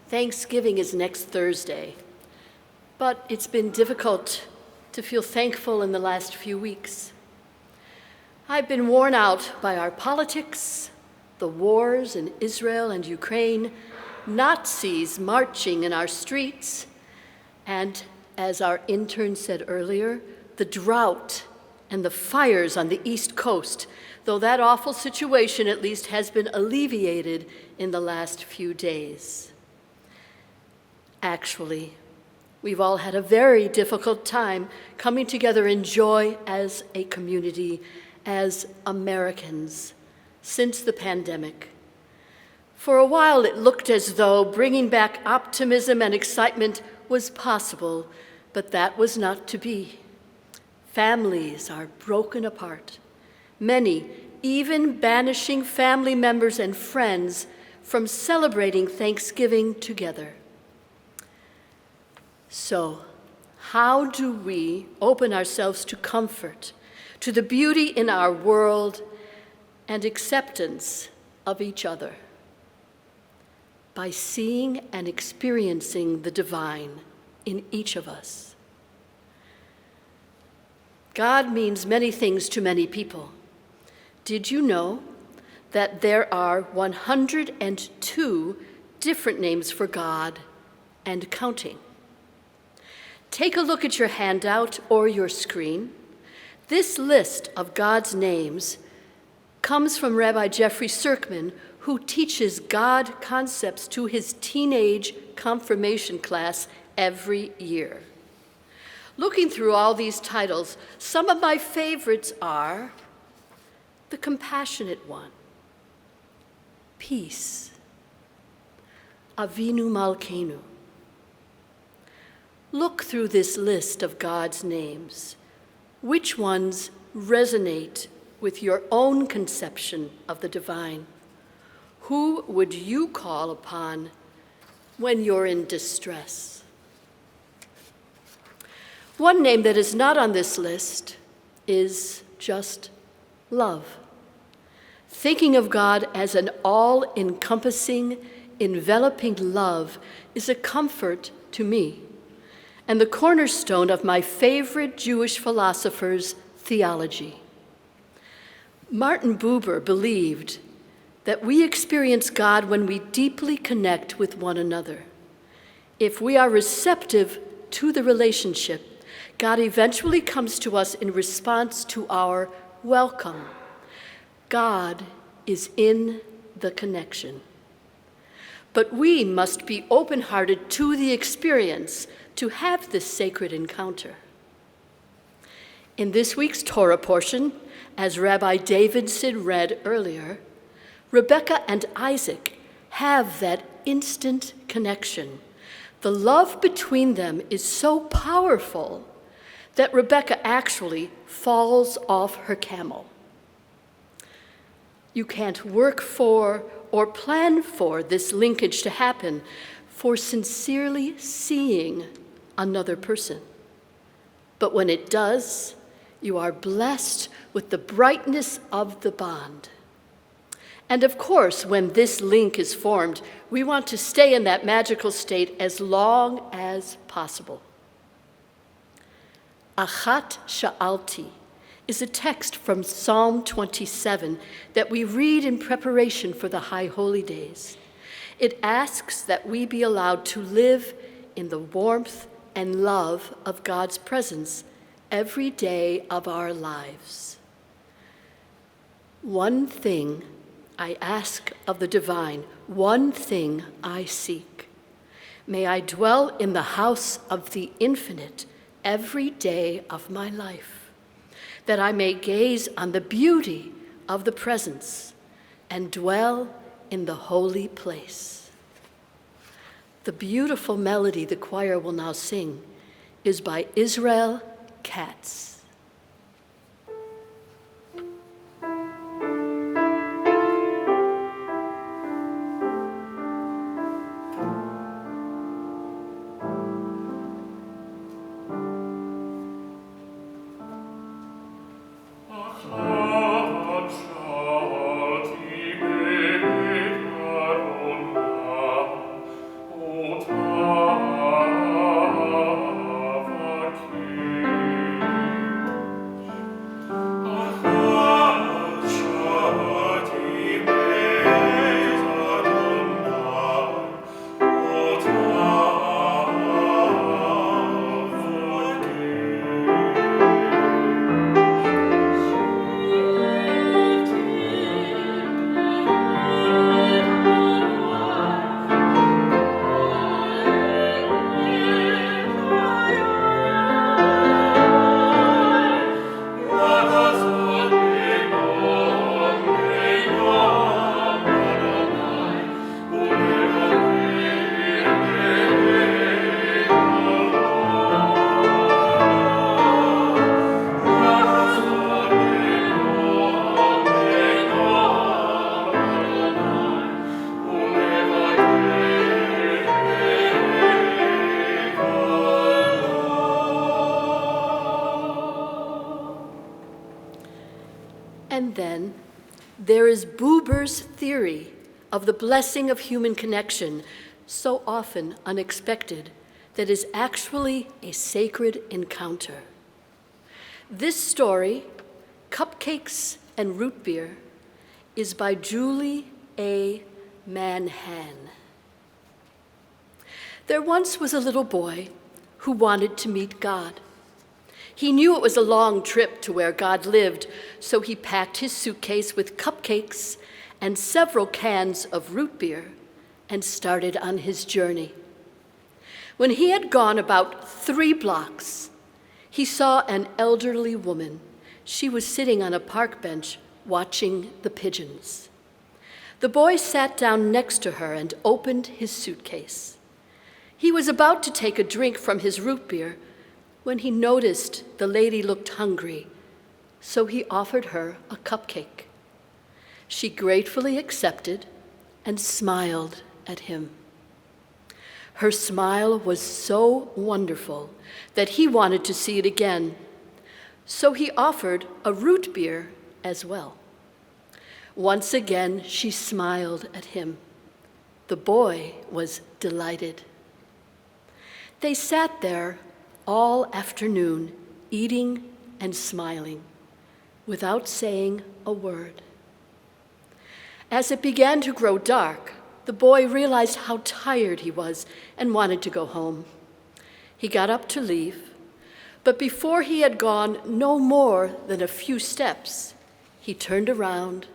Thanksgiving is next Thursday, but it's been difficult to feel thankful in the last few weeks. I've been worn out by our politics, the wars in Israel and Ukraine, Nazis marching in our streets, and, as our intern said earlier, the drought and the fires on the East Coast, though that awful situation at least has been alleviated in the last few days. Actually, we've all had a very difficult time coming together in joy as a community, as Americans, since the pandemic. For a while, it looked as though bringing back optimism and excitement was possible, but that was not to be. Families are broken apart, many even banishing family members and friends from celebrating Thanksgiving together. So, how do we open ourselves to comfort, to the beauty in our world, and acceptance of each other? By seeing and experiencing the divine in each of us. God means many things to many people. Did you know that there are 102 different names for God and counting? Take a look at your handout or your screen. This list of God's names comes from Rabbi Jeffrey Serkman, who teaches God concepts to his teenage confirmation class every year. Looking through all these titles, some of my favorites are the Compassionate One, Peace, Avinu Malkeinu. Look through this list of God's names. Which ones resonate with your own conception of the divine? Who would you call upon when you're in distress? One name that is not on this list is just love. Thinking of God as an all-encompassing, enveloping love is a comfort to me, and the cornerstone of my favorite Jewish philosopher's theology. Martin Buber believed that we experience God when we deeply connect with one another. If we are receptive to the relationship, God eventually comes to us in response to our welcome. God is in the connection. But we must be open-hearted to the experience to have this sacred encounter. In this week's Torah portion, as Rabbi Davidson read earlier, Rebekah and Isaac have that instant connection. The love between them is so powerful that Rebekah actually falls off her camel. You can't work for or plan for this linkage to happen for sincerely seeing another person. But when it does, you are blessed with the brightness of the bond. And of course, when this link is formed, we want to stay in that magical state as long as possible. Achat Sha'alti is a text from Psalm 27 that we read in preparation for the High Holy Days. It asks that we be allowed to live in the warmth and love of God's presence every day of our lives. One thing I ask of the divine, one thing I seek. May I dwell in the house of the infinite every day of my life, that I may gaze on the beauty of the presence and dwell in the holy place. The beautiful melody the choir will now sing is by Israel Katz. O there is Buber's theory of the blessing of human connection, so often unexpected, that is actually a sacred encounter. This story, Cupcakes and Root Beer, is by Julie A. Manhan. There once was a little boy who wanted to meet God. He knew it was a long trip to where God lived, so he packed his suitcase with cupcakes and several cans of root beer and started on his journey. When he had gone about 3 blocks, he saw an elderly woman. She was sitting on a park bench watching the pigeons. The boy sat down next to her and opened his suitcase. He was about to take a drink from his root beer when he noticed the lady looked hungry, so he offered her a cupcake. She gratefully accepted and smiled at him. Her smile was so wonderful that he wanted to see it again, so he offered a root beer as well. Once again, she smiled at him. The boy was delighted. They sat there all afternoon, eating and smiling, without saying a word. As it began to grow dark, the boy realized how tired he was and wanted to go home. He got up to leave, but before he had gone no more than a few steps, he turned around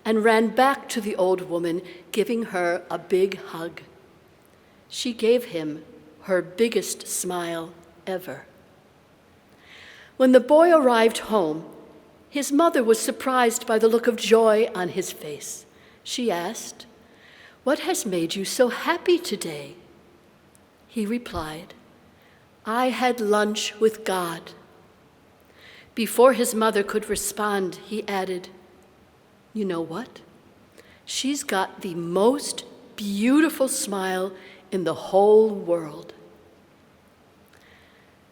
and ran back to the old woman, giving her a big hug. She gave him her biggest smile ever. When the boy arrived home, his mother was surprised by the look of joy on his face. She asked, "What has made you so happy today?" He replied, "I had lunch with God." Before his mother could respond, he added, "You know what? She's got the most beautiful smile in the whole world."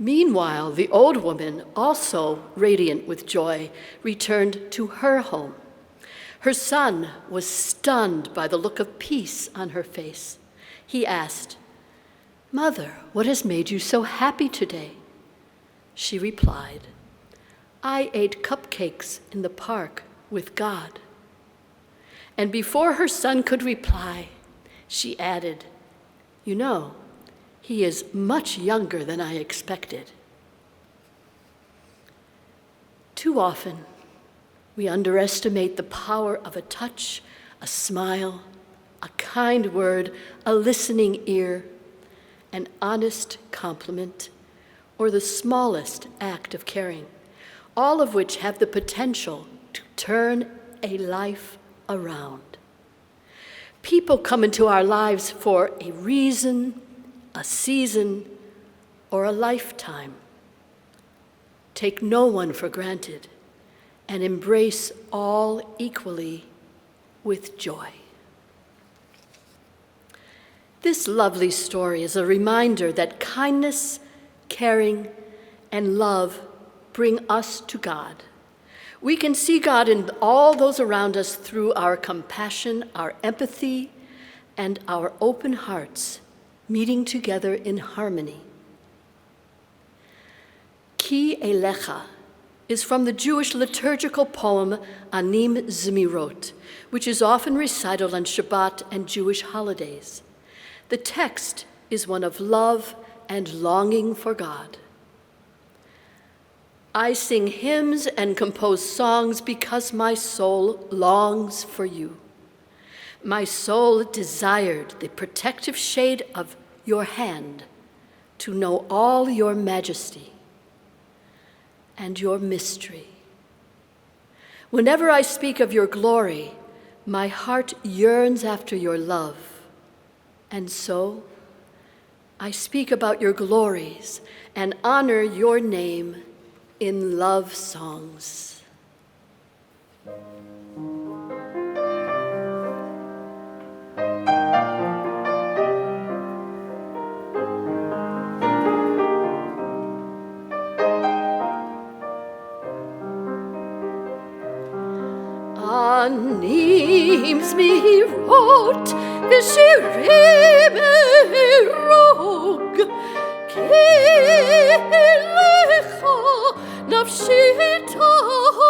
Meanwhile, the old woman, also radiant with joy, returned to her home. Her son was stunned by the look of peace on her face. He asked, "Mother, what has made you so happy today?" She replied, "I ate cupcakes in the park with God." And before her son could reply, she added, "You know, he is much younger than I expected." Too often, we underestimate the power of a touch, a smile, a kind word, a listening ear, an honest compliment, or the smallest act of caring, all of which have the potential to turn a life around. People come into our lives for a reason, a season, or a lifetime. Take no one for granted and embrace all equally with joy. This lovely story is a reminder that kindness, caring, and love bring us to God. We can see God in all those around us through our compassion, our empathy, and our open hearts, meeting together in harmony. Ki Elecha is from the Jewish liturgical poem Anim Zemirot, which is often recited on Shabbat and Jewish holidays. The text is one of love and longing for God. I sing hymns and compose songs because my soul longs for you. My soul desired the protective shade of your hand to know all your majesty and your mystery. Whenever I speak of your glory, my heart yearns after your love. And so I speak about your glories and honor your name in love songs. Ani brings me rot v'shirim erog ki lecha nafshi tarog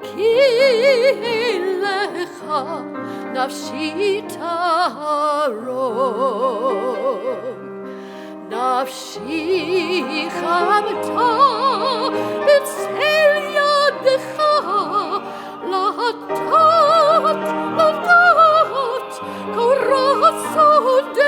ki lecha nafshi tarog nafshi chamta b'tzel yadecha latat korsodecha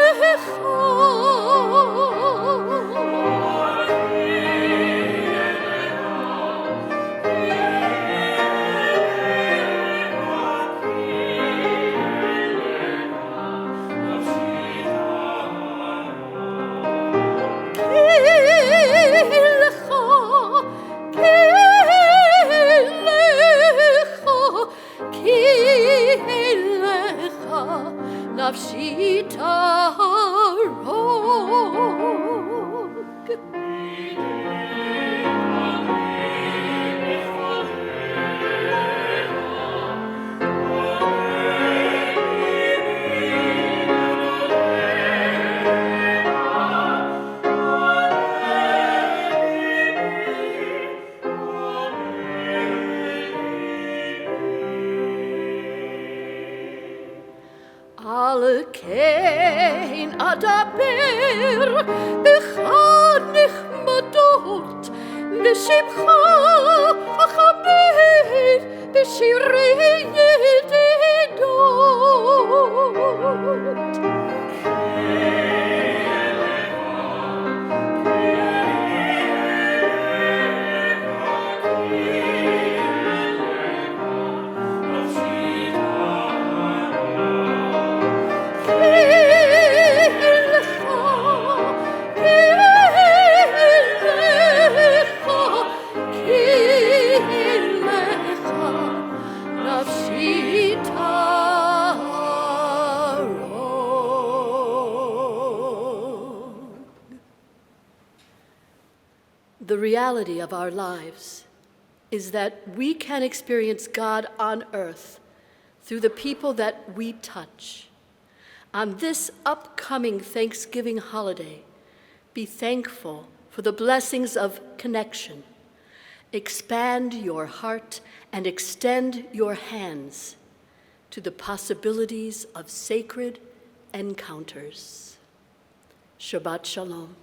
nafshi tarog al kein adaber bechad nechmadot b'shimcha achaber b'shirei yedidot The reality of our lives is that we can experience God on earth through the people that we touch. On this upcoming Thanksgiving holiday, be thankful for the blessings of connection. Expand your heart and extend your hands to the possibilities of sacred encounters. Shabbat Shalom.